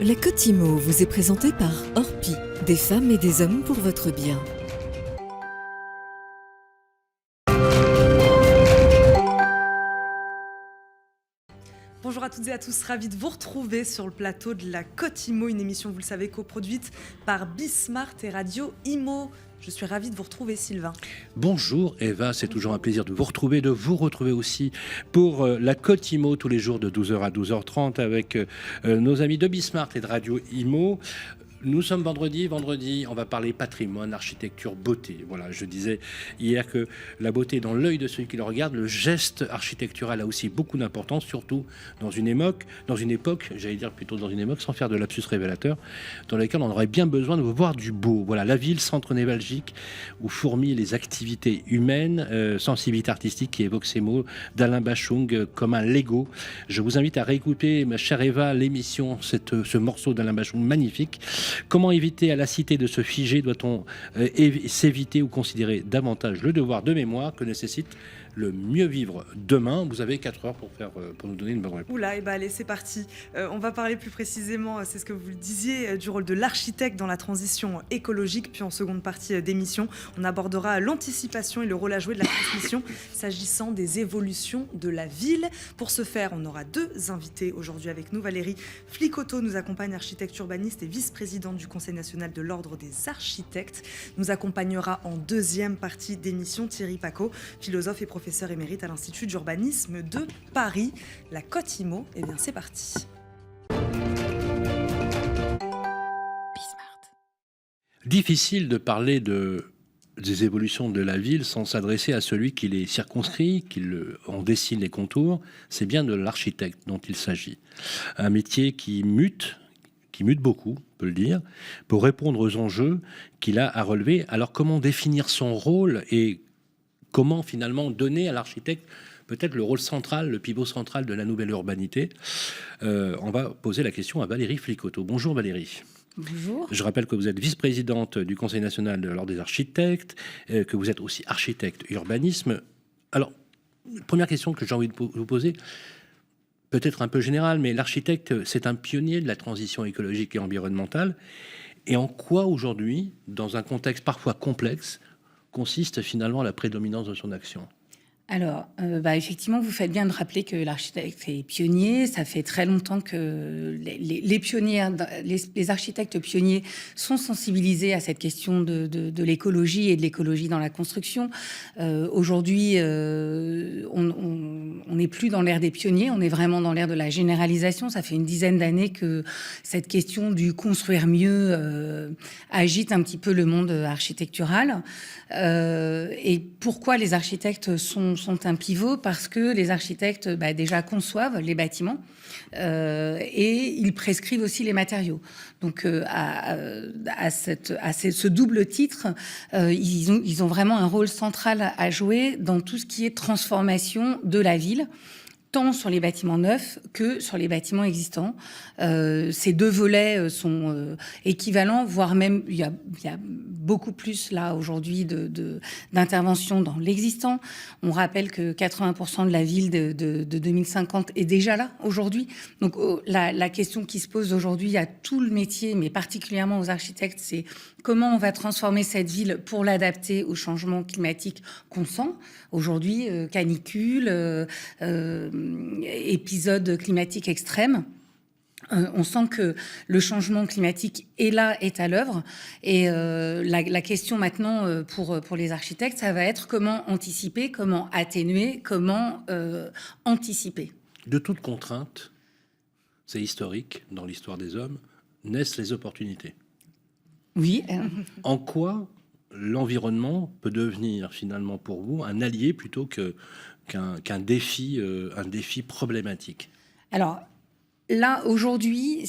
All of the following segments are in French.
La Côte Imo vous est présentée par Orpi, des femmes et des hommes pour votre bien. Bonjour à toutes et à tous, ravi de vous retrouver sur le plateau de la Côte Imo, une émission, vous le savez, coproduite par Bismart et Radio Imo. Je suis ravie de vous retrouver, Sylvain. Bonjour Eva, c'est toujours un plaisir de vous retrouver aussi pour la Côte Imo tous les jours de 12h à 12h30 avec nos amis de Bismart et de Radio Imo. Nous sommes vendredi, on va parler patrimoine, architecture, beauté. Voilà, je disais hier que la beauté est dans l'œil de celui qui le regarde. Le geste architectural a aussi beaucoup d'importance, surtout dans une époque, sans faire de lapsus révélateur, dans laquelle on aurait bien besoin de voir du beau. Voilà, la ville, centre névralgique, où fourmillent les activités humaines, sensibilité artistique qui évoque ces mots d'Alain Bachung comme un Lego. Je vous invite à réécouter, ma chère Eva, l'émission, ce morceau d'Alain Bachung magnifique. Comment éviter à la cité de se figer? Doit-on s'éviter ou considérer davantage le devoir de mémoire que nécessite le mieux vivre demain? Vous avez 4 heures pour nous donner une bonne réponse. Oula, et bah allez, c'est parti. On va parler plus précisément, c'est ce que vous le disiez, du rôle de l'architecte dans la transition écologique. Puis en seconde partie d'émission, on abordera l'anticipation et le rôle à jouer de la transmission s'agissant des évolutions de la ville. Pour ce faire, on aura 2 invités aujourd'hui avec nous. Valérie Flicoteau nous accompagne, architecte urbaniste et vice-présidente du Conseil national de l'Ordre des architectes. Nous accompagnera en deuxième partie d'émission Thierry Pacaud, philosophe et professeur émérite à l'Institut d'urbanisme de Paris. La Côte Imo, eh bien c'est parti. Difficile de parler des évolutions de la ville sans s'adresser à celui qui les circonscrit, en dessine les contours. C'est bien de l'architecte dont il s'agit. Un métier qui mute beaucoup, on peut le dire, pour répondre aux enjeux qu'il a à relever. Alors comment définir son rôle et comment finalement donner à l'architecte peut-être le rôle central, le pivot central de la nouvelle urbanité? On va poser la question à Valérie Flicoteau. Bonjour Valérie. Bonjour. Je rappelle que vous êtes vice-présidente du Conseil national de l'Ordre des architectes, que vous êtes aussi architecte urbanisme. Alors, première question que j'ai envie de vous poser, peut-être un peu générale, mais l'architecte, c'est un pionnier de la transition écologique et environnementale. Et en quoi aujourd'hui, dans un contexte parfois complexe, consiste finalement la prédominance de son action? Alors, effectivement, vous faites bien de rappeler que l'architecte est pionnier. Ça fait très longtemps que les pionniers, les architectes pionniers sont sensibilisés à cette question de l'écologie et de l'écologie dans la construction. Aujourd'hui, on n'est plus dans l'ère des pionniers, on est vraiment dans l'ère de la généralisation. Ça fait une dizaine d'années que cette question du construire mieux agite un petit peu le monde architectural. Et pourquoi les architectes sont un pivot? Parce que les architectes déjà conçoivent les bâtiments et ils prescrivent aussi les matériaux. Donc à ce double titre, ils ont vraiment un rôle central à jouer dans tout ce qui est transformation de la ville, tant sur les bâtiments neufs que sur les bâtiments existants. Ces 2 volets sont équivalents, voire même il y a beaucoup plus là aujourd'hui d'intervention dans l'existant. On rappelle que 80% de la ville de 2050 est déjà là aujourd'hui. Donc la question qui se pose aujourd'hui à tout le métier, mais particulièrement aux architectes, c'est comment on va transformer cette ville pour l'adapter au changement climatique qu'on sent aujourd'hui, canicule, épisodes climatiques extrêmes. On sent que le changement climatique est à l'œuvre. Et la question maintenant pour les architectes, ça va être comment anticiper, comment atténuer, comment anticiper. De toute contrainte, c'est historique dans l'histoire des hommes, naissent les opportunités. Oui. En quoi l'environnement peut devenir finalement pour vous un allié plutôt qu'un défi problématique? Alors là, aujourd'hui,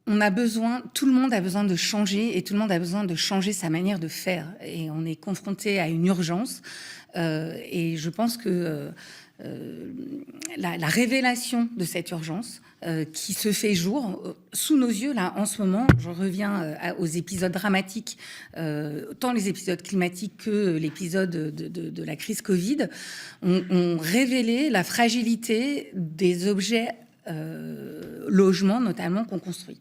tout le monde a besoin de changer et tout le monde a besoin de changer sa manière de faire. Et on est confronté à une urgence. Et je pense que la révélation de cette urgence qui se fait jour sous nos yeux, là, en ce moment, je reviens aux épisodes dramatiques, tant les épisodes climatiques que l'épisode de la crise Covid, ont révélé la fragilité des objets logements notamment qu'on construit.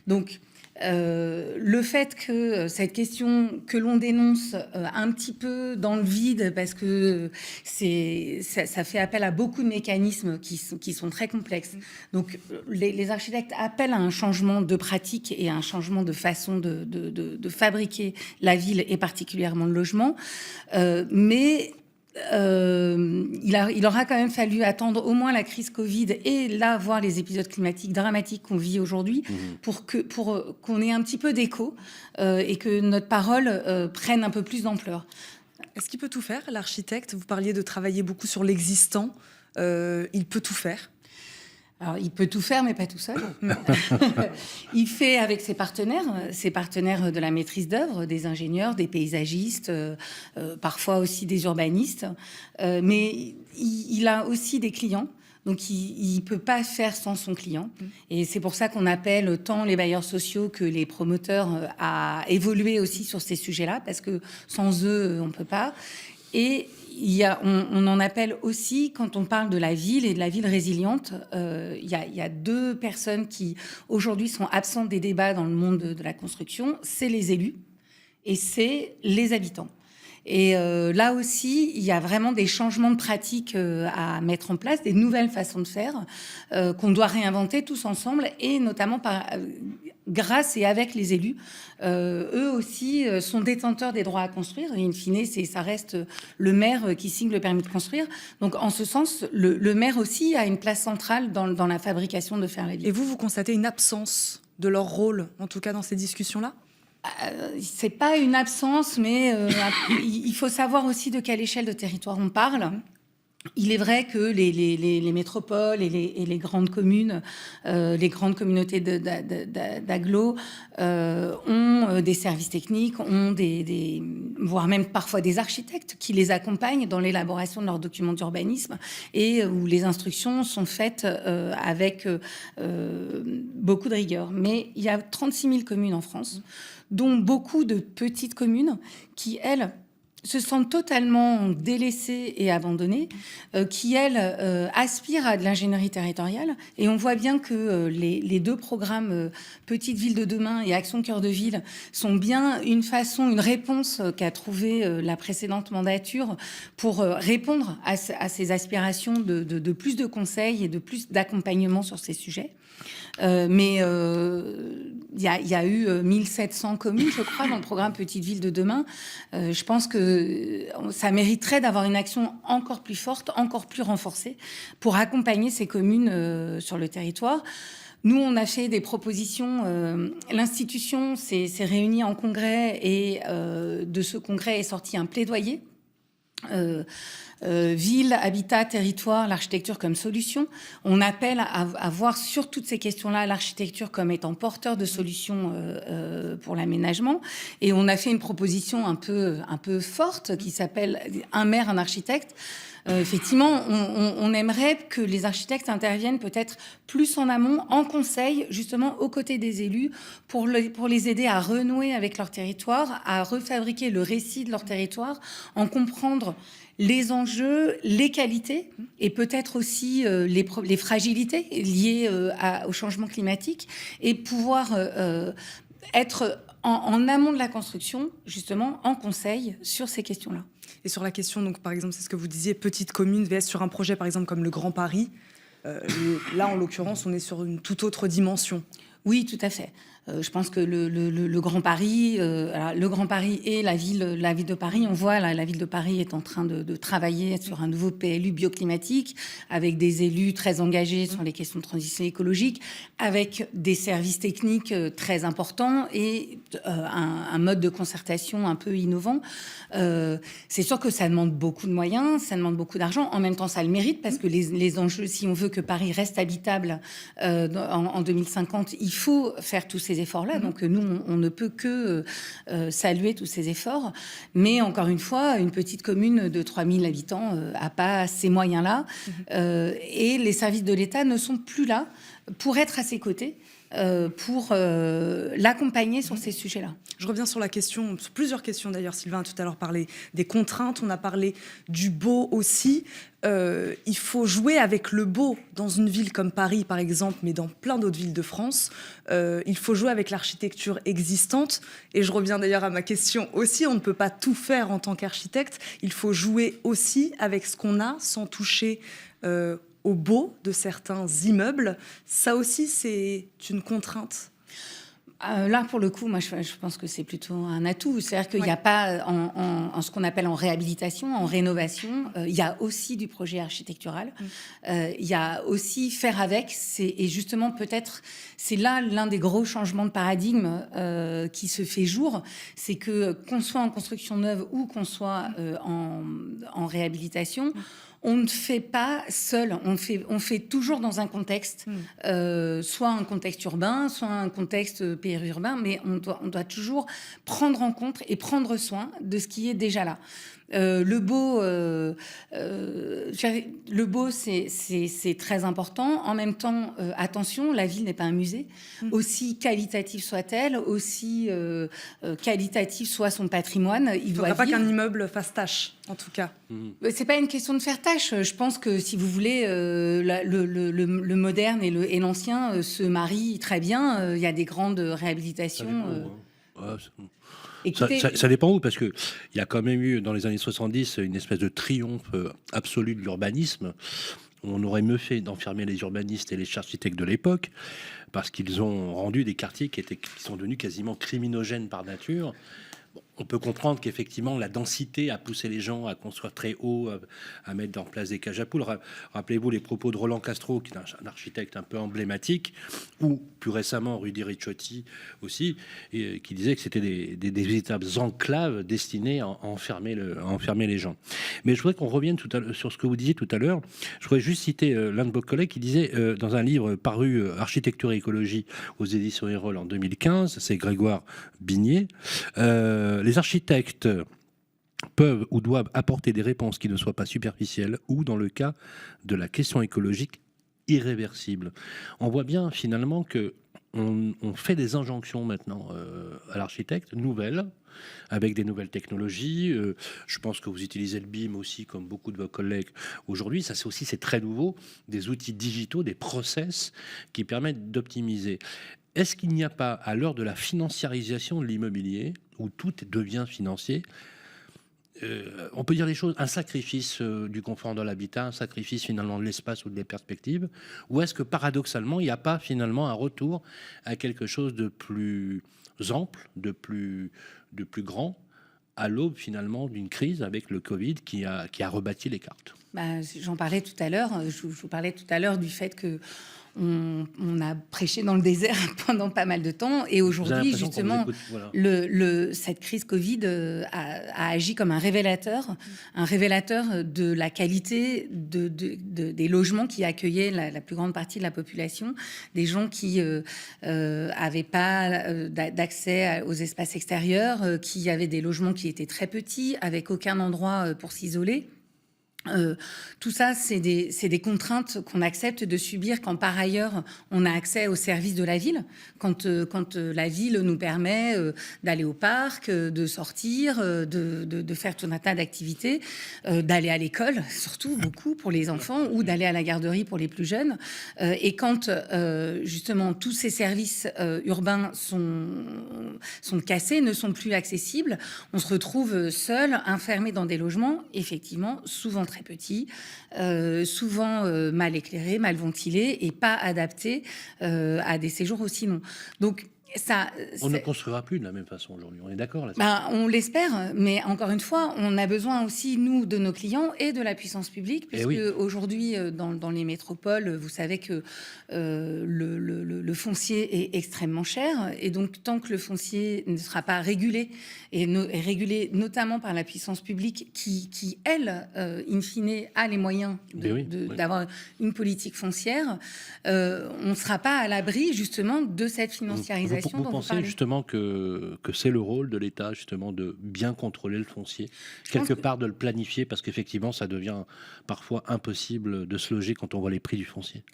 Donc, le fait que cette question que l'on dénonce un petit peu dans le vide, parce que ça fait appel à beaucoup de mécanismes qui sont très complexes. Donc, les architectes appellent à un changement de pratique et à un changement de façon de fabriquer la ville et particulièrement le logement. Mais il aura quand même fallu attendre au moins la crise Covid et là voir les épisodes climatiques dramatiques qu'on vit aujourd'hui pour qu'on ait un petit peu d'écho et que notre parole prenne un peu plus d'ampleur. Est-ce qu'il peut tout faire, l'architecte? Vous parliez de travailler beaucoup sur l'existant. Il peut tout faire? Alors, il peut tout faire, mais pas tout seul. Il fait avec ses partenaires de la maîtrise d'œuvre, des ingénieurs, des paysagistes, parfois aussi des urbanistes. Mais il a aussi des clients. Donc, il ne peut pas faire sans son client. Et c'est pour ça qu'on appelle tant les bailleurs sociaux que les promoteurs à évoluer aussi sur ces sujets-là, parce que sans eux, on ne peut pas. Et on en appelle aussi, quand on parle de la ville et de la ville résiliente, il y a deux personnes qui, aujourd'hui, sont absentes des débats dans le monde de la construction. C'est les élus et c'est les habitants. Et là aussi, il y a vraiment des changements de pratiques à mettre en place, des nouvelles façons de faire qu'on doit réinventer tous ensemble, et notamment grâce et avec les élus. Eux aussi sont détenteurs des droits à construire. Et in fine, ça reste le maire qui signe le permis de construire. Donc, en ce sens, le maire aussi a une place centrale dans la fabrication de faire la ville. Et vous constatez une absence de leur rôle, en tout cas dans ces discussions-là? C'est pas une absence, mais il faut savoir aussi de quelle échelle de territoire on parle. Il est vrai que les métropoles et les grandes communes, les grandes communautés d'agglos ont des services techniques, ont voire même parfois des architectes qui les accompagnent dans l'élaboration de leurs documents d'urbanisme, et où les instructions sont faites avec beaucoup de rigueur. Mais il y a 36 000 communes en France, dont beaucoup de petites communes qui, elles, se sentent totalement délaissées et abandonnées, qui, elles, aspirent à de l'ingénierie territoriale. Et on voit bien que les deux programmes Petites Villes de demain et Action Cœur de Ville sont bien une réponse qu'a trouvée la précédente mandature pour répondre à ces aspirations de plus de conseils et de plus d'accompagnement sur ces sujets. Mais il y a eu 1700 communes, je crois, dans le programme Petites Villes de demain. Je pense que ça mériterait d'avoir une action encore plus forte, encore plus renforcée, pour accompagner ces communes sur le territoire. Nous, on a fait des propositions. L'institution s'est réunie en congrès, et de ce congrès est sorti un plaidoyer. Ville, habitat, territoire, l'architecture comme solution. On appelle à voir sur toutes ces questions-là l'architecture comme étant porteur de solutions pour l'aménagement. Et on a fait une proposition un peu forte qui s'appelle « Un maire, un architecte ». Effectivement, on aimerait que les architectes interviennent peut-être plus en amont, en conseil, justement aux côtés des élus, pour les aider à renouer avec leur territoire, à refabriquer le récit de leur territoire, en comprendre les enjeux, les qualités, et peut-être aussi les fragilités liées au changement climatique, et pouvoir être en amont de la construction, justement, en conseil sur ces questions-là. Et sur la question, donc, par exemple, c'est ce que vous disiez, petite commune vs sur un projet, par exemple, comme le Grand Paris. Là, en l'occurrence, on est sur une toute autre dimension. Oui, tout à fait. Je pense que le Grand Paris, le Grand Paris et la ville de Paris, on voit la ville de Paris est en train de travailler sur un nouveau PLU bioclimatique, avec des élus très engagés sur les questions de transition écologique, avec des services techniques très importants et un mode de concertation un peu innovant. C'est sûr que ça demande beaucoup de moyens, ça demande beaucoup d'argent. En même temps, ça le mérite, parce que les enjeux, si on veut que Paris reste habitable en 2050, il faut faire tous ces efforts-là. Donc nous, on ne peut que saluer tous ces efforts. Mais encore une fois, une petite commune de 3000 habitants n'a pas ces moyens-là. Et les services de l'État ne sont plus là pour être à ses côtés. pour l'accompagner sur ces sujets-là. Je reviens sur plusieurs questions d'ailleurs. Sylvain a tout à l'heure parlé des contraintes, on a parlé du beau aussi. Il faut jouer avec le beau dans une ville comme Paris, par exemple, mais dans plein d'autres villes de France. Il faut jouer avec l'architecture existante. Et je reviens d'ailleurs à ma question aussi, on ne peut pas tout faire en tant qu'architecte. Il faut jouer aussi avec ce qu'on a sans toucher au beau de certains immeubles. Ça aussi, c'est une contrainte. Là, pour le coup, moi, je pense que c'est plutôt un atout. C'est-à-dire qu'il n'y a pas, en ce qu'on appelle en réhabilitation, en rénovation, il y a aussi du projet architectural. Il y a aussi faire avec. Et justement, peut-être, c'est là l'un des gros changements de paradigme qui se fait jour. C'est que, qu'on soit en construction neuve ou qu'on soit en réhabilitation, on ne fait pas seul, on fait toujours dans un contexte, soit un contexte urbain, soit un contexte périurbain, mais on doit toujours prendre en compte et prendre soin de ce qui est déjà là. Le beau, c'est très important. En même temps, attention, la ville n'est pas un musée. Aussi qualitative soit-elle, aussi qualitatif soit son patrimoine, il doit faudra vivre. Pas qu'un immeuble fasse tâche, en tout cas. C'est pas une question de faire tâche. Je pense que si vous voulez, le moderne et l'ancien se marient très bien. Il y a des grandes réhabilitations. Écoutez, ça dépend où, parce qu'il y a quand même eu, dans les années 70, une espèce de triomphe absolu de l'urbanisme. On aurait mieux fait d'enfermer les urbanistes et les architectes de l'époque, parce qu'ils ont rendu des quartiers qui sont devenus quasiment criminogènes par nature. Bon, on peut comprendre qu'effectivement, la densité a poussé les gens à construire très haut, à mettre en place des cages à poules. Rappelez-vous les propos de Roland Castro, qui est un architecte un peu emblématique, ou plus récemment Rudy Ricciotti aussi, qui disait que c'était des véritables enclaves destinées à enfermer les gens. Mais je voudrais qu'on revienne sur ce que vous disiez tout à l'heure. Je voudrais juste citer l'un de vos collègues qui disait, dans un livre paru Architecture et écologie aux éditions Erol en 2015, c'est Grégoire Bignet, les architectes peuvent ou doivent apporter des réponses qui ne soient pas superficielles ou, dans le cas de la question écologique, irréversibles. On voit bien finalement que on fait des injonctions maintenant à l'architecte, nouvelles, avec des nouvelles technologies. Je pense que vous utilisez le BIM aussi, comme beaucoup de vos collègues aujourd'hui. Ça, c'est très nouveau, des outils digitaux, des process qui permettent d'optimiser. Est-ce qu'il n'y a pas, à l'heure de la financiarisation de l'immobilier, où tout devient financier, on peut dire les choses, un sacrifice du confort de l'habitat, un sacrifice finalement de l'espace ou des perspectives, ou est-ce que paradoxalement, il n'y a pas finalement un retour à quelque chose de plus ample, de plus grand, à l'aube finalement d'une crise avec le Covid qui a rebâti les cartes? J'en parlais tout à l'heure, je vous parlais tout à l'heure du fait que on a prêché dans le désert pendant pas mal de temps, et aujourd'hui justement cette crise Covid a agi comme un révélateur de la qualité des logements qui accueillaient la plus grande partie de la population, des gens qui avaient pas d'accès aux espaces extérieurs, qui avaient des logements qui étaient très petits, avec aucun endroit pour s'isoler. Tout ça, c'est des contraintes qu'on accepte de subir quand par ailleurs on a accès aux services de la ville, quand la ville nous permet d'aller au parc, de sortir, de faire tout un tas d'activités, d'aller à l'école, surtout beaucoup pour les enfants, ou d'aller à la garderie pour les plus jeunes. Et quand justement tous ces services urbains sont cassés, ne sont plus accessibles, on se retrouve seul, enfermé dans des logements, effectivement, souvent très petits, souvent mal éclairés, mal ventilés et pas adaptés à des séjours aussi longs. Donc, on ne construira plus de la même façon aujourd'hui, on est d'accord là-dessus? On l'espère, mais encore une fois, on a besoin aussi, nous, de nos clients et de la puissance publique, puisque aujourd'hui, dans les métropoles, vous savez que le foncier est extrêmement cher, et donc tant que le foncier ne sera pas régulé, et régulé notamment par la puissance publique, qui elle, in fine, a les moyens d'avoir une politique foncière, on ne sera pas à l'abri justement de cette financiarisation. généralisation Vous dont vous pensez parlez. justement que c'est le rôle de l'État, justement, de bien contrôler le foncier, quelque part de le planifier, parce qu'effectivement, ça devient parfois impossible de se loger quand on voit les prix du foncier.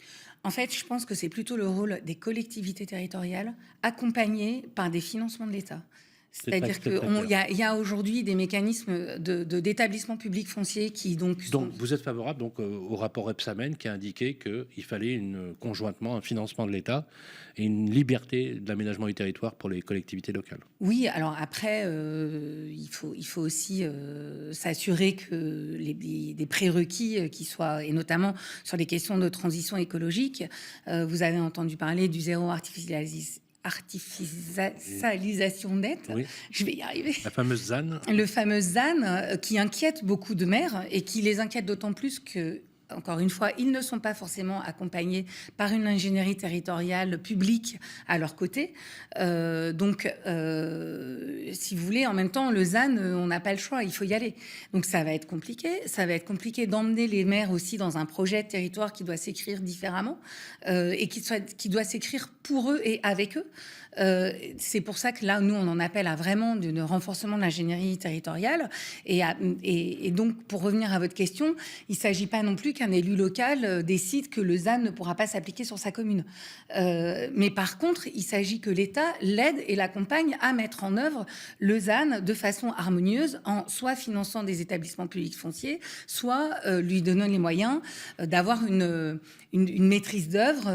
En fait, je pense que c'est plutôt le rôle des collectivités territoriales accompagnées par des financements de l'État. C'est-à-dire très qu'il y a aujourd'hui des mécanismes d'établissement public foncier qui donc vous êtes favorable donc, au rapport Rebsamen qui a indiqué qu'il fallait conjointement un financement de l'État et une liberté de l'aménagement du territoire pour les collectivités locales. Oui, alors après, il faut aussi s'assurer que des prérequis qui soient, et notamment sur les questions de transition écologique, vous avez entendu parler du zéro artificialisation nette. Oui. Je vais y arriver. La fameuse ZAN. Le fameux ZAN qui inquiète beaucoup de maires et qui les inquiète d'autant plus que, encore une fois, ils ne sont pas forcément accompagnés par une ingénierie territoriale publique à leur côté. Si vous voulez, en même temps, le ZAN, on n'a pas le choix, il faut y aller. Donc ça va être compliqué. Ça va être compliqué d'emmener les maires aussi dans un projet de territoire qui doit s'écrire différemment et qui doit s'écrire pour eux et avec eux. C'est pour ça que là, nous, on en appelle à vraiment un renforcement de l'ingénierie territoriale. Et donc, pour revenir à votre question, il ne s'agit pas non plus qu'un élu local décide que le ZAN ne pourra pas s'appliquer sur sa commune. Mais par contre, il s'agit que l'État l'aide et l'accompagne à mettre en œuvre le ZAN de façon harmonieuse, en soit finançant des établissements publics fonciers, soit lui donnant les moyens d'avoir une maîtrise d'œuvre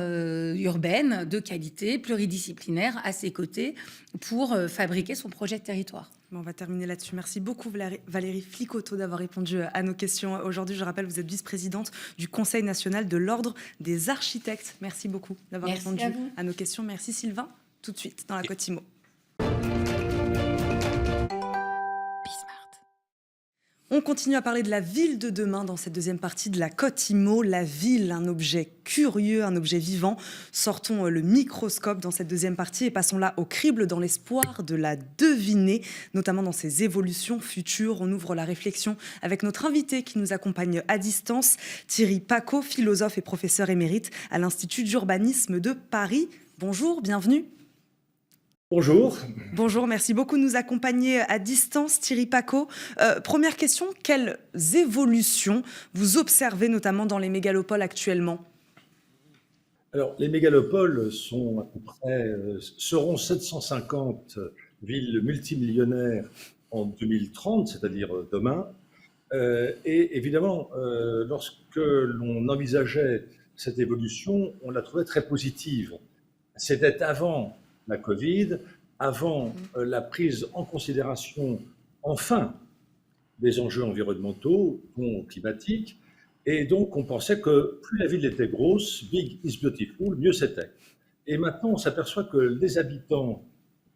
urbaine de qualité, pluridisciplinaire, à ses côtés pour fabriquer son projet de territoire. On va terminer là-dessus. Merci beaucoup Valérie Flicoteau d'avoir répondu à nos questions. Aujourd'hui, je rappelle, vous êtes vice-présidente du Conseil national de l'Ordre des architectes. Merci beaucoup d'avoir répondu à nos questions. Merci Sylvain. Tout de suite dans la Côte Imo. On continue à parler de la ville de demain dans cette deuxième partie de la Côte Imo. La ville, un objet curieux, un objet vivant. Sortons le microscope dans cette deuxième partie et passons là au crible dans l'espoir de la deviner, notamment dans ses évolutions futures. On ouvre la réflexion avec notre invité qui nous accompagne à distance, Thierry Pacaud, philosophe et professeur émérite à l'Institut d'urbanisme de Paris. Bonjour, bienvenue. Bonjour. Bonjour, merci beaucoup de nous accompagner à distance, Thierry Pacaud. Première question, quelles évolutions vous observez notamment dans les mégalopoles actuellement ? Alors, les mégalopoles sont à peu près, seront 750 villes multimillionnaires en 2030, c'est-à-dire demain. Et évidemment, lorsque l'on envisageait cette évolution, on la trouvait très positive. C'était avant la Covid, avant la prise en considération, enfin, des enjeux environnementaux, climatiques, et donc on pensait que plus la ville était grosse, big is beautiful, mieux c'était. Et maintenant, on s'aperçoit que les habitants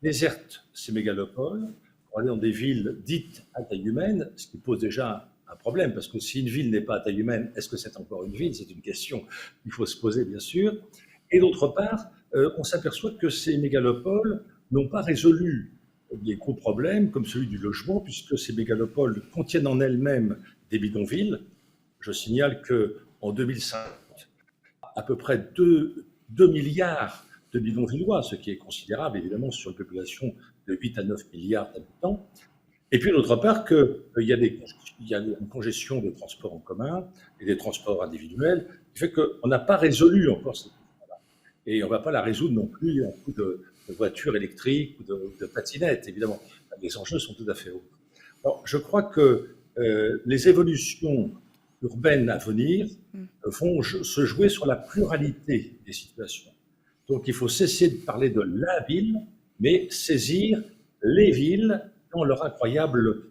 désertent ces mégalopoles pour aller dans des villes dites à taille humaine, ce qui pose déjà un problème, parce que si une ville n'est pas à taille humaine, est-ce que c'est encore une ville ? C'est une question qu'il faut se poser, bien sûr. Et d'autre part, on s'aperçoit que ces mégalopoles n'ont pas résolu des gros problèmes comme celui du logement, puisque ces mégalopoles contiennent en elles-mêmes des bidonvilles. Je signale qu'en 2050, à peu près 2 milliards de bidonvillois, ce qui est considérable évidemment sur une population de 8 à 9 milliards d'habitants. Et puis d'autre part qu'il y a une congestion de transports en commun et des transports individuels, qui fait qu'on n'a pas résolu encore cette question. Et on ne va pas la résoudre non plus en coup de voitures électriques ou de patinettes, évidemment. Les enjeux sont tout à fait autres. Alors, je crois que les évolutions urbaines à venir vont se jouer sur la pluralité des situations. Donc, il faut cesser de parler de la ville, mais saisir les villes dans leur incroyable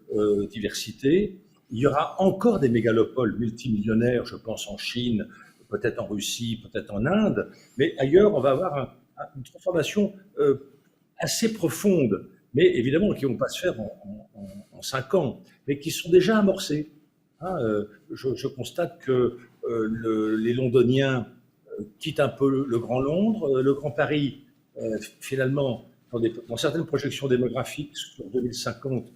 diversité. Il y aura encore des mégalopoles multimillionnaires, je pense en Chine, peut-être en Russie, peut-être en Inde, mais ailleurs, on va avoir une transformation assez profonde, mais évidemment qui ne vont pas se faire en 5 ans, mais qui sont déjà amorcées. Je constate que les Londoniens quittent un peu le Grand Londres, le Grand Paris, finalement, dans certaines projections démographiques sur 2050,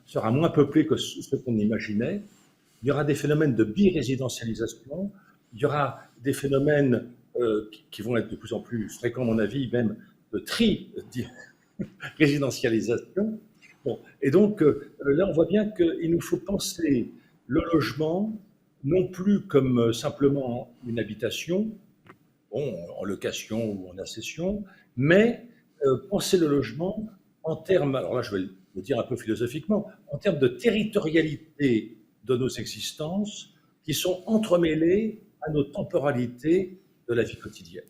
sera moins peuplé que ce qu'on imaginait. Il y aura des phénomènes de birésidentialisation. Il y aura des phénomènes qui vont être de plus en plus fréquents, à mon avis, même résidentialisation. Bon. Et donc, là, on voit bien qu'il nous faut penser le logement non plus comme simplement une habitation, bon, en location ou en accession, mais penser le logement en termes, alors là je vais le dire un peu philosophiquement, en termes de territorialité de nos existences qui sont entremêlées à nos temporalités de la vie quotidienne.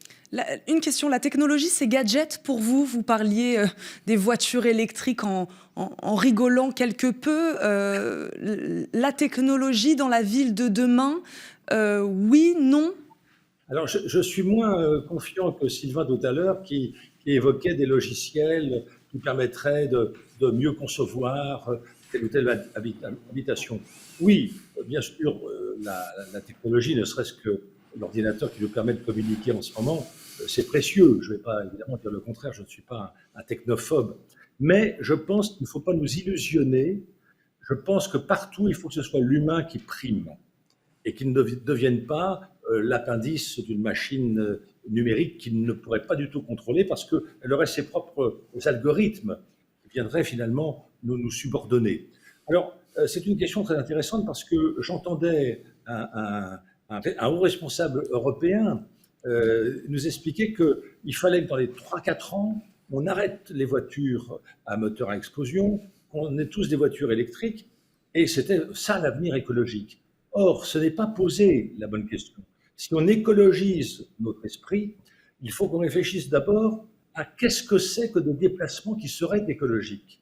Une question, la technologie, c'est gadget pour vous? Vous parliez des voitures électriques en rigolant quelque peu. La technologie dans la ville de demain, oui, non? Alors, je suis moins confiant que Sylvain tout à l'heure qui évoquait des logiciels qui permettraient de mieux concevoir telle ou telle habitation. Oui, bien sûr, la technologie, ne serait-ce que l'ordinateur qui nous permet de communiquer en ce moment, c'est précieux. Je ne vais pas évidemment dire le contraire, je ne suis pas un technophobe. Mais je pense qu'il ne faut pas nous illusionner. Je pense que partout, il faut que ce soit l'humain qui prime et qu'il ne devienne pas l'appendice d'une machine numérique qu'il ne pourrait pas du tout contrôler parce qu'elle aurait ses propres algorithmes qui viendraient finalement nous subordonner. Alors, c'est une question très intéressante parce que j'entendais un haut responsable européen nous expliquer qu'il fallait que dans les 3-4 ans, on arrête les voitures à moteur à explosion, qu'on ait tous des voitures électriques, et c'était ça l'avenir écologique. Or, ce n'est pas posé la bonne question. Si on écologise notre esprit, il faut qu'on réfléchisse d'abord à qu'est-ce que c'est que des déplacements qui seraient écologiques.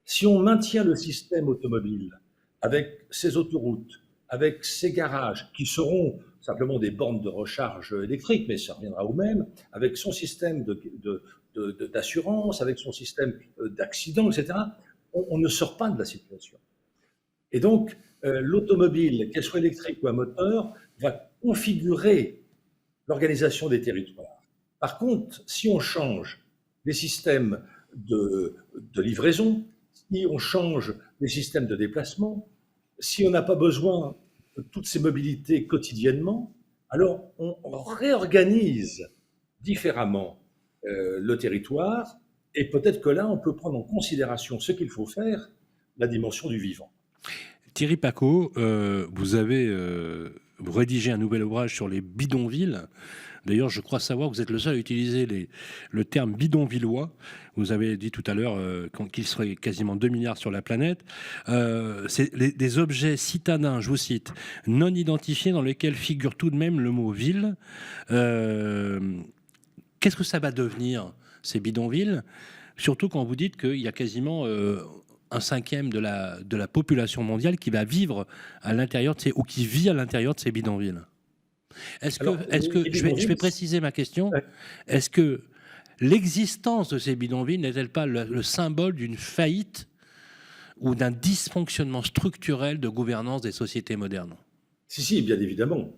Si on maintient le système automobile avec ses autoroutes, avec ses garages, qui seront simplement des bornes de recharge électrique, mais ça reviendra au même, avec son système d'assurance, avec son système d'accident, etc., on ne sort pas de la situation. Et donc, l'automobile, qu'elle soit électrique ou à moteur, va configurer l'organisation des territoires. Par contre, si on change les systèmes de livraison, si on change les systèmes de déplacement, si on n'a pas besoin de toutes ces mobilités quotidiennement, alors on réorganise différemment le territoire et peut-être que là, on peut prendre en considération ce qu'il faut faire, la dimension du vivant. Thierry Pacaud, vous avez rédigé un nouvel ouvrage sur les bidonvilles. D'ailleurs, je crois savoir que vous êtes le seul à utiliser le terme bidonvillois. Vous avez dit tout à l'heure qu'il serait quasiment 2 milliards sur la planète. C'est des objets citadins, je vous cite, non identifiés dans lesquels figure tout de même le mot ville. Qu'est-ce que ça va devenir, ces bidonvilles? Surtout quand vous dites qu'il y a quasiment un cinquième de la population mondiale qui va vivre à l'intérieur de ou qui vit à l'intérieur de ces bidonvilles. Je vais préciser ma question. Ouais. Est-ce que l'existence de ces bidonvilles n'est-elle pas le symbole d'une faillite ou d'un dysfonctionnement structurel de gouvernance des sociétés modernes? Si, bien évidemment.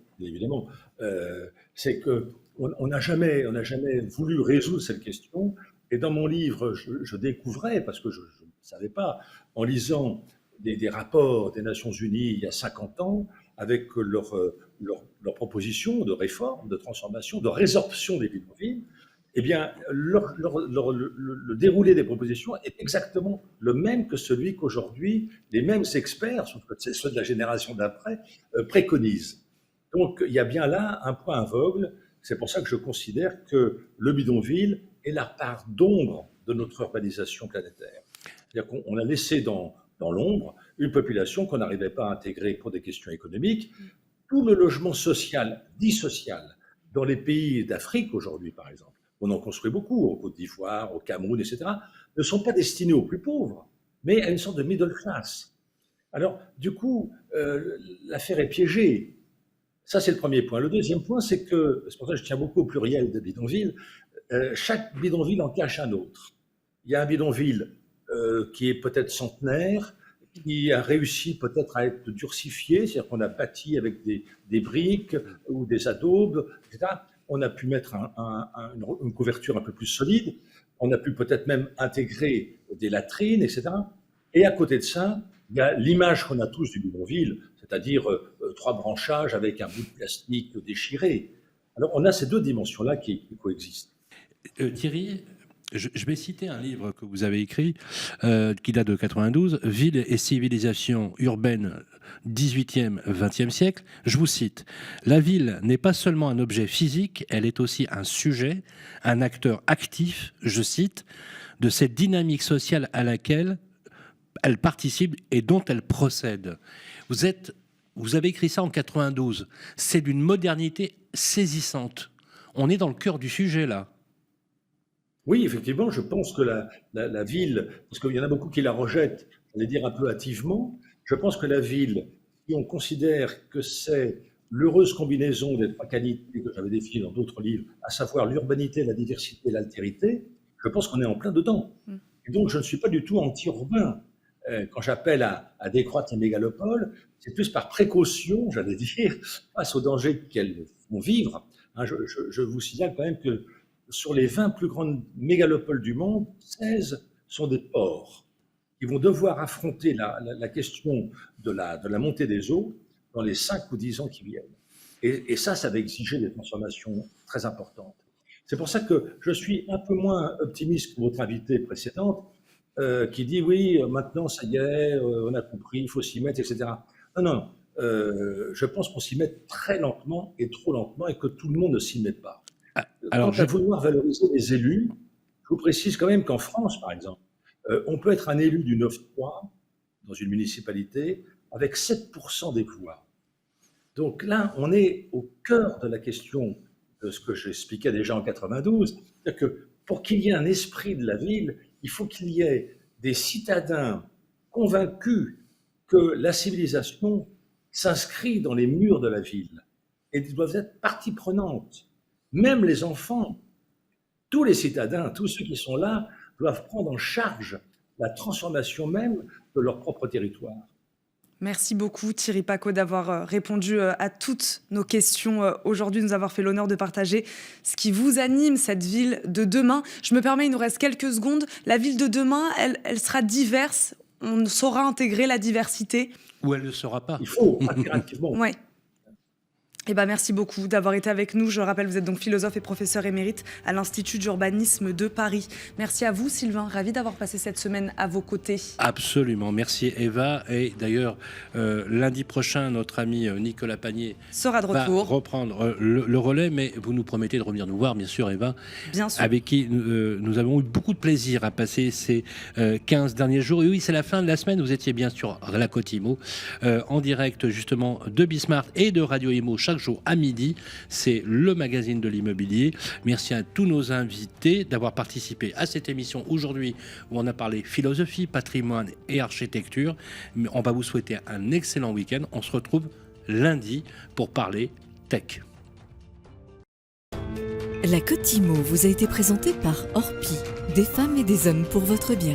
C'est qu'on n'a jamais voulu résoudre cette question. Et dans mon livre, je découvrais, parce que je ne savais pas, en lisant des rapports des Nations Unies il y a 50 ans, avec leurs propositions de réforme, de transformation, de résorption des bidonvilles, eh bien, le déroulé des propositions est exactement le même que celui qu'aujourd'hui les mêmes experts, sauf que c'est ceux de la génération d'après, préconisent. Donc, il y a bien là un point aveugle. C'est pour ça que je considère que le bidonville est la part d'ombre de notre urbanisation planétaire. C'est-à-dire qu'on a laissé dans l'ombre une population qu'on n'arrivait pas à intégrer pour des questions économiques. Tout le logement social, dit social, dans les pays d'Afrique aujourd'hui, par exemple, on en construit beaucoup, en Côte d'Ivoire, au Cameroun, etc., ne sont pas destinés aux plus pauvres, mais à une sorte de middle class. Alors, du coup, l'affaire est piégée. Ça, c'est le premier point. Le deuxième point, c'est pour ça que je tiens beaucoup au pluriel de bidonville, chaque bidonville en cache un autre. Il y a un bidonville qui est peut-être centenaire, qui a réussi peut-être à être durcifié, c'est-à-dire qu'on a bâti avec des briques ou des adobes, etc. On a pu mettre une couverture un peu plus solide, on a pu peut-être même intégrer des latrines, etc. Et à côté de ça, il y a l'image qu'on a tous du bidonville, c'est-à-dire 3 branchages avec un bout de plastique déchiré. Alors on a ces deux dimensions-là qui coexistent. Thierry, Je vais citer un livre que vous avez écrit, qui date de 92, Ville et civilisation urbaine 18e, 20e siècle. Je vous cite, la ville n'est pas seulement un objet physique, elle est aussi un sujet, un acteur actif, je cite, de cette dynamique sociale à laquelle elle participe et dont elle procède. Vous avez écrit ça en 92. C'est d'une modernité saisissante. On est dans le cœur du sujet, là. Oui, effectivement, je pense que la ville, parce qu'il y en a beaucoup qui la rejettent, j'allais dire un peu hâtivement, je pense que la ville, si on considère que c'est l'heureuse combinaison des trois qualités que j'avais définies dans d'autres livres, à savoir l'urbanité, la diversité et l'altérité, je pense qu'on est en plein dedans. Et donc, je ne suis pas du tout anti-urbain. Quand j'appelle à décroître les mégalopoles, c'est plus par précaution, j'allais dire, face aux dangers qu'elles font vivre. Je vous signale quand même que sur les 20 plus grandes mégalopoles du monde, 16 sont des ports qui vont devoir affronter la question de la montée des eaux dans les 5 ou 10 ans qui viennent. Et ça va exiger des transformations très importantes. C'est pour ça que je suis un peu moins optimiste que votre invitée précédente, qui dit oui, maintenant ça y est, on a compris, il faut s'y mettre, etc. Non, je pense qu'on s'y met très lentement et trop lentement et que tout le monde ne s'y met pas. Alors, quant à vouloir valoriser les élus, je vous précise quand même qu'en France, par exemple, on peut être un élu du 9-3 dans une municipalité avec 7% des voix. Donc là, on est au cœur de la question de ce que j'expliquais déjà en 92, c'est-à-dire que pour qu'il y ait un esprit de la ville, il faut qu'il y ait des citadins convaincus que la civilisation s'inscrit dans les murs de la ville et ils doivent être partie prenante. Même les enfants, tous les citadins, tous ceux qui sont là, doivent prendre en charge la transformation même de leur propre territoire. Merci beaucoup Thierry Pacaud d'avoir répondu à toutes nos questions aujourd'hui, de nous avoir fait l'honneur de partager ce qui vous anime, cette ville de demain. Je me permets, il nous reste quelques secondes. La ville de demain, elle sera diverse. On saura intégrer la diversité. Ou elle ne le sera pas. Il faut, impérativement. Ouais. Eh ben, merci beaucoup d'avoir été avec nous. Je rappelle, vous êtes donc philosophe et professeur émérite à l'Institut d'urbanisme de Paris. Merci à vous, Sylvain. Ravi d'avoir passé cette semaine à vos côtés. Absolument. Merci, Eva. Et d'ailleurs, lundi prochain, notre ami Nicolas Panier sera de va retour. reprendre le relais. Mais vous nous promettez de revenir nous voir, bien sûr, Eva. Bien sûr. Avec qui nous avons eu beaucoup de plaisir à passer ces 15 derniers jours. Et oui, c'est la fin de la semaine. Vous étiez bien sûr à la Côte Imo, en direct justement de Bismart et de Radio Imo chaque jour à midi. C'est le magazine de l'immobilier. Merci à tous nos invités d'avoir participé à cette émission aujourd'hui où on a parlé philosophie, patrimoine et architecture. On va vous souhaiter un excellent week-end. On se retrouve lundi pour parler tech. La Côte Imo vous a été présentée par Orpi, des femmes et des hommes pour votre bien.